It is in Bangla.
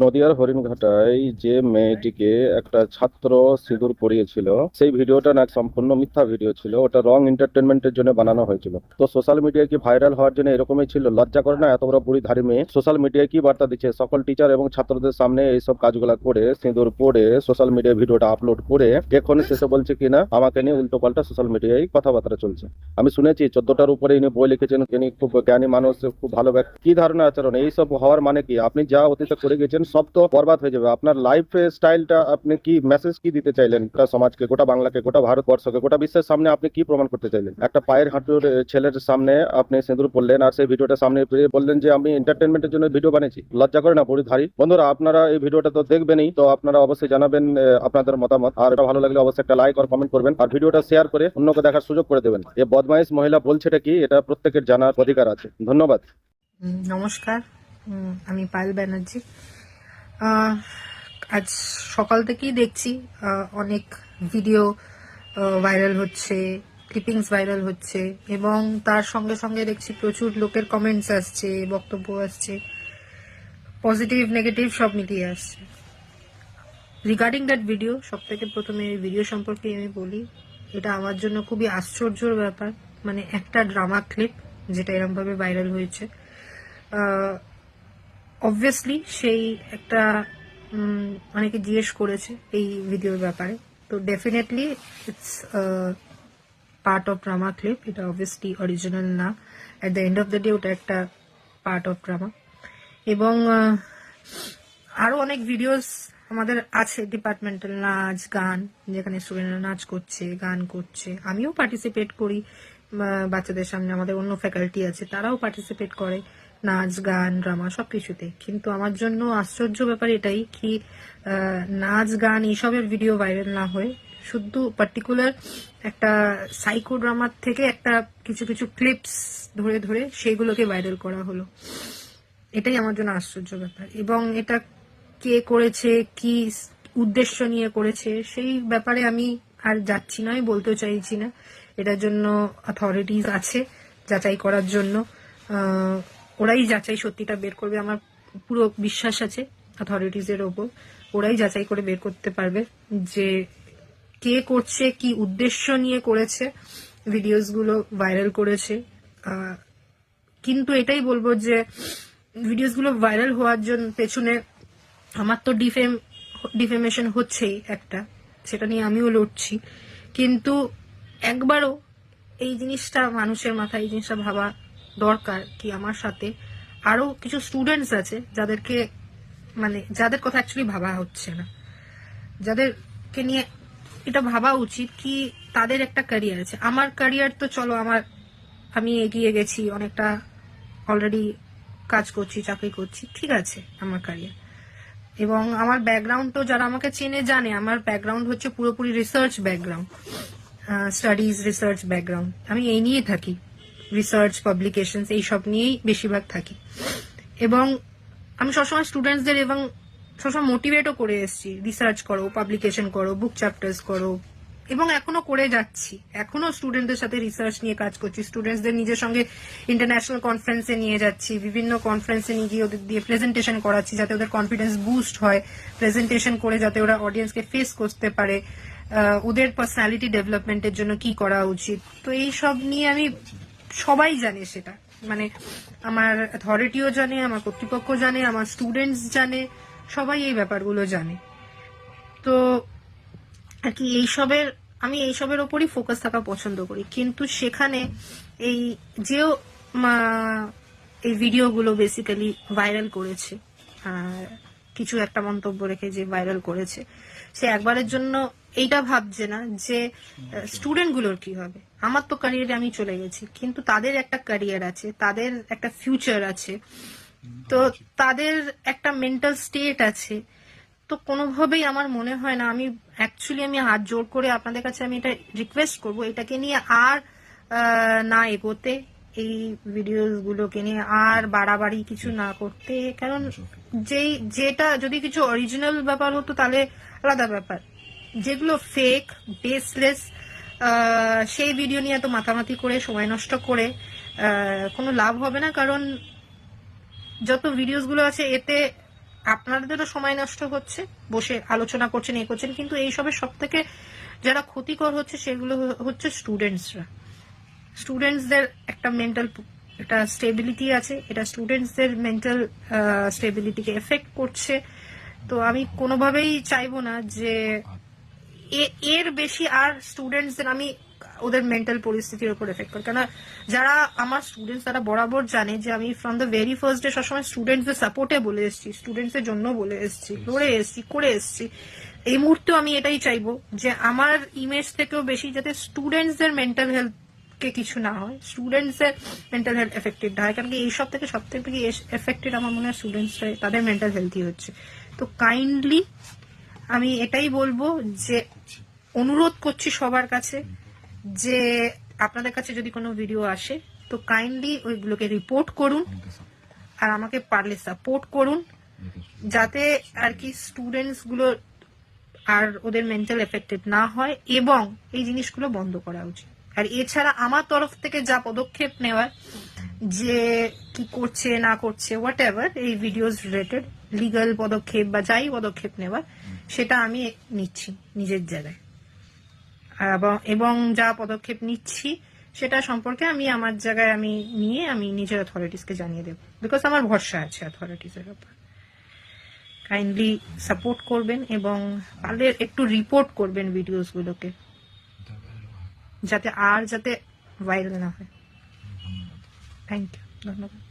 নদিয়ার হরিণঘাটায় যে মেয়েটিকে একটা ছাত্র সিঁদুর পরিয়েছিল, সেই ভিডিওটা না সম্পূর্ণ মিথ্যা ভিডিও ছিল। ওটা রং এন্টারটেনমেন্টের জন্য বানানো হয়েছিল। তো সোশ্যাল মিডিয়ায় কি ভাইরাল হওয়ার জন্য এরকমই ছিল? লজ্জা করে না এত বড় বুড়ি ধারি মেয়ে সোশ্যাল মিডিয়ায় কি বার্তা দিচ্ছে? সকল টিচার এবং ছাত্রদের সামনে এইসব কাজগুলা করে, সিঁদুর পরে সোশ্যাল মিডিয়ায় ভিডিওটা আপলোড করে এখনই শেষে বলছে কিনা আমাকে নিয়ে উল্টো পাল্টা সোশ্যাল মিডিয়ায় কথাবার্তা চলছে। আমি শুনেছি 14টার উপরে ইনি বই লিখেছেন, তিনি খুব জ্ঞানী মানুষ, খুব ভালো ব্যক্তি। কি ধারণা আচরণ এইসব হওয়ার মানে কি? আপনি যা অতীতে করে গেছেন সব তো বরবাদ হয়ে যাবে। আপনার লাইফ স্টাইলটা, আপনি কি মেসেজ কি দিতে চাইলেন গোটা সমাজকে, গোটা বাংলাকে, গোটা ভারতবর্ষকে, গোটা বিশ্বের সামনে আপনি কি প্রমাণ করতে চাইলেন? একটা পায়ের হাঁটুর ছেলের সামনে আপনি সিঁদুর পড়লেন, আর সেই ভিডিওটা সামনে পেয়ে বললেন যে আমি এন্টারটেনমেন্টের জন্য ভিডিও বানিয়েছি। লজ্জা করে না বুড়িধারী? বন্ধুরা, আপনারা এই ভিডিওটা তো দেখবেনই, তো আপনারা অবশ্যই জানাবেন আপনাদের মতামত। আর এটা ভালো লাগলে অবশ্যই একটা লাইক আর কমেন্ট করবেন, আর ভিডিওটা শেয়ার করে অন্যকে দেখার সুযোগ করে দেবেন। এই বদমাইশ মহিলা বলছেটা কি, এটা প্রত্যেকের জানার অধিকার আছে। ধন্যবাদ। নমস্কার। আমি পায়েল ব্যানার্জি। আজ সকাল থেকেই দেখছি অনেক ভিডিও ভাইরাল হচ্ছে, ক্লিপিংস ভাইরাল হচ্ছে, এবং তার সঙ্গে সঙ্গে দেখছি প্রচুর লোকের কমেন্টস আসছে, বক্তব্য আসছে, পজিটিভ নেগেটিভ সব মিলিয়ে আসছে। রিগার্ডিং দ্যাট ভিডিও, সব থেকে প্রথমে এই ভিডিও সম্পর্কে আমি বলি, এটা আমার জন্য খুবই আশ্চর্যর ব্যাপার। মানে একটা ড্রামা ক্লিপ যেটা এরকমভাবে ভাইরাল হয়েছে, অবভিয়াসলি সেই একটা অনেকে জিজ্ঞেস করেছে এই ভিডিওর ব্যাপারে। তো definitely it's part of drama clip, এটা অবভিয়াসলি অরিজিনাল না। At the end of the day ওটা একটা পার্ট অফ ড্রামা। এবং আরো অনেক ভিডিওস আমাদের আছে, ডিপার্টমেন্টাল নাচ গান, যেখানে স্টুডেন্টরা নাচ করছে, গান করছে। আমিও পার্টিসিপেট করি বাচ্চাদের সামনে, আমাদের অন্য ফ্যাকাল্টি আছে তারাও পার্টিসিপেট করে নাচ গান ড্রামা সবকিছুতে। কিন্তু আমার জন্য আশ্চর্য ব্যাপার এটাই কি, নাচ গান এইসবের ভিডিও ভাইরাল না হয়ে শুধু পার্টিকুলার একটা সাইকো ড্রামার থেকে একটা কিছু কিছু ক্লিপস ধরে ধরে সেইগুলোকে ভাইরাল করা হলো। এটাই আমার জন্য আশ্চর্য ব্যাপার। এবং এটা কে করেছে, কি উদ্দেশ্য নিয়ে করেছে, সেই ব্যাপারে আমি আর যাচ্ছি না, আমি বলতেও চাইছি না। এটার জন্য অথরিটিস আছে যাচাই করার জন্য। ওরাই যাচাই সত্যিটা বের করবে, আমার পুরো বিশ্বাস আছে অথরিটিসের ওপর। ওরাই যাচাই করে বের করতে পারবে যে কে করছে, কি উদ্দেশ্য নিয়ে করেছে, ভিডিওসগুলো ভাইরাল করেছে। কিন্তু এটাই বলবো যে ভিডিওসগুলো ভাইরাল হওয়ার জন্য পেছনে আমার তো ডিফেমেশন হচ্ছেই একটা, সেটা নিয়ে আমিও লড়ছি। কিন্তু একবারও এই জিনিসটা মানুষের মাথায় এই জিনিসটা ভাবা দরকার কি আমার সাথে আরো কিছু স্টুডেন্টস আছে যাদেরকে, মানে যাদের কথা অ্যাকচুয়ালি ভাবা হচ্ছে না, যাদেরকে নিয়ে এটা ভাবা উচিত কি তাদের একটা ক্যারিয়ার আছে। আমার ক্যারিয়ার তো চলো আমি এগিয়ে গেছি অনেকটা, অলরেডি কাজ করছি, চাকরি করছি, ঠিক আছে আমার ক্যারিয়ার। এবং আমার ব্যাকগ্রাউন্ড তো যারা আমাকে চেনে জানে, আমার ব্যাকগ্রাউন্ড হচ্ছে পুরোপুরি research background, studies research background. আমি এই নিয়ে থাকি, রিসার্চ পাবলিকেশন এইসব নিয়েই বেশিরভাগ থাকি। এবং আমি সবসময় স্টুডেন্টসদের এবং সবসময় মোটিভেটও করে এসেছি, রিসার্চ করো, পাবলিকেশন করো, বুক চ্যাপ্টার্স করো, এবং এখনো করে যাচ্ছি। এখনো স্টুডেন্টদের সাথে রিসার্চ নিয়ে কাজ করছি, স্টুডেন্টসদের নিজের সঙ্গে ইন্টারন্যাশনাল কনফারেন্সে নিয়ে যাচ্ছি, বিভিন্ন কনফারেন্সে নিয়ে গিয়ে ওদের দিয়ে প্রেজেন্টেশন করাচ্ছি যাতে ওদের কনফিডেন্স বুস্ট হয়, প্রেজেন্টেশন করে যাতে ওরা অডিয়েন্সকে ফেস করতে পারে, ওদের পার্সোনালিটি ডেভেলপমেন্টের জন্য কি করা উচিত। তো এই সব নিয়ে আমি, সবাই জানে সেটা, মানে আমার অথরিটিও জানে, আমার কর্তৃপক্ষ জানে, আমার স্টুডেন্টস জানে, সবাই এই ব্যাপারগুলো জানে। তো আর কি আমি এইসবের ওপরই ফোকাস থাকা পছন্দ করি। কিন্তু সেখানে এই যে এই ভিডিওগুলো বেসিক্যালি ভাইরাল করেছে, কিছু একটা মন্তব্য রেখে যে ভাইরাল করেছে, সে একবারের জন্য এইটা ভাবছে না যে স্টুডেন্টগুলোর কি হবে। আমার তো ক্যারিয়ারে আমি চলে গেছি, কিন্তু তাদের একটা ক্যারিয়ার আছে, তাদের একটা ফিউচার আছে, তো তাদের একটা মেন্টাল স্টেট আছে। তো কোনোভাবেই আমার মনে হয় না, আমি হাত জোর করে আপনাদের কাছে আমি এটা রিকোয়েস্ট করব, এটাকে নিয়ে আর না এগোতে, এই ভিডিওগুলোকে নিয়ে আর বাড়াবাড়ি কিছু না করতে। কারণ যেটা যদি কিছু অরিজিনাল ব্যাপার হতো তাহলে আলাদা ব্যাপার, যেগুলো ফেক বেসলেস সেই ভিডিও নিয়ে এত মাতামাতি করে সময় নষ্ট করে কোনো লাভ হবে না। কারণ যত ভিডিওসগুলো আছে এতে আপনাদেরও সময় নষ্ট হচ্ছে, বসে আলোচনা করছেন, এ করছেন, কিন্তু এইসবের সব থেকে যারা ক্ষতিকর হচ্ছে সেগুলো হচ্ছে স্টুডেন্টসরা। স্টুডেন্টসদের একটা মেন্টাল একটা স্টেবিলিটি আছে, এটা স্টুডেন্টসদের মেন্টাল স্টেবিলিটিকে এফেক্ট করছে। তো আমি কোনোভাবেই চাইবো না যে এর বেশি আর স্টুডেন্টসদের আমি ওদের মেন্টাল পরিস্থিতির উপর এফেক্ট করি। কেন, যারা আমার স্টুডেন্টস তারা বরাবর জানে যে আমি from the very first day সবসময় স্টুডেন্টসদের সাপোর্টে বলে এসেছি, স্টুডেন্টসের জন্য বলে এসেছি, লড়ে এসেছি, করে এসেছি। এই মুহূর্তেও আমি এটাই চাইবো যে আমার ইমেজ থেকেও বেশি যাতে স্টুডেন্টসদের মেন্টাল হেলথ কে কিছু না হয়, স্টুডেন্টসদের মেন্টাল হেলথ এফেক্টেড না হয়। কারণ কি এইসব থেকে সব থেকে এফেক্টেড আমার মনে হয় স্টুডেন্টসরাই, তাদের মেন্টাল হেলথই হচ্ছে। তো কাইন্ডলি আমি এটাই বলবো যে অনুরোধ করছি সবার কাছে যে আপনাদের কাছে যদি কোনো ভিডিও আসে তো কাইন্ডলি ওইগুলোকে রিপোর্ট করুন আর আমাকে পারলে সাপোর্ট করুন, যাতে আর কি স্টুডেন্টস গুলো আর ওদের মেন্টাল এফেক্টেড না হয়, এবং এই জিনিসগুলো বন্ধ করা উচিত। আর এছাড়া আমার তরফ থেকে যা পদক্ষেপ নেওয়ার, যে কি করছে না করছে হোয়াট এভার এই ভিডিওস রিলেটেড লিগাল পদক্ষেপ বা যাই পদক্ষেপ নেওয়ার, সেটা আমি নিচ্ছি নিজের জায়গায়। এবং যা পদক্ষেপ নিচ্ছি সেটা সম্পর্কে আমি আমার জায়গায় আমি নিয়ে আমি নিজের অথরিটিসকে জানিয়ে দেবো, বিকজ আমার ভরসা আছে অথরিটিসের উপর। কাইন্ডলি সাপোর্ট করবেন এবং পারলে একটু রিপোর্ট করবেন ভিডিওস গুলোকে, যাতে ভাইরাল না হয়। থ্যাংক ইউ, ধন্যবাদ।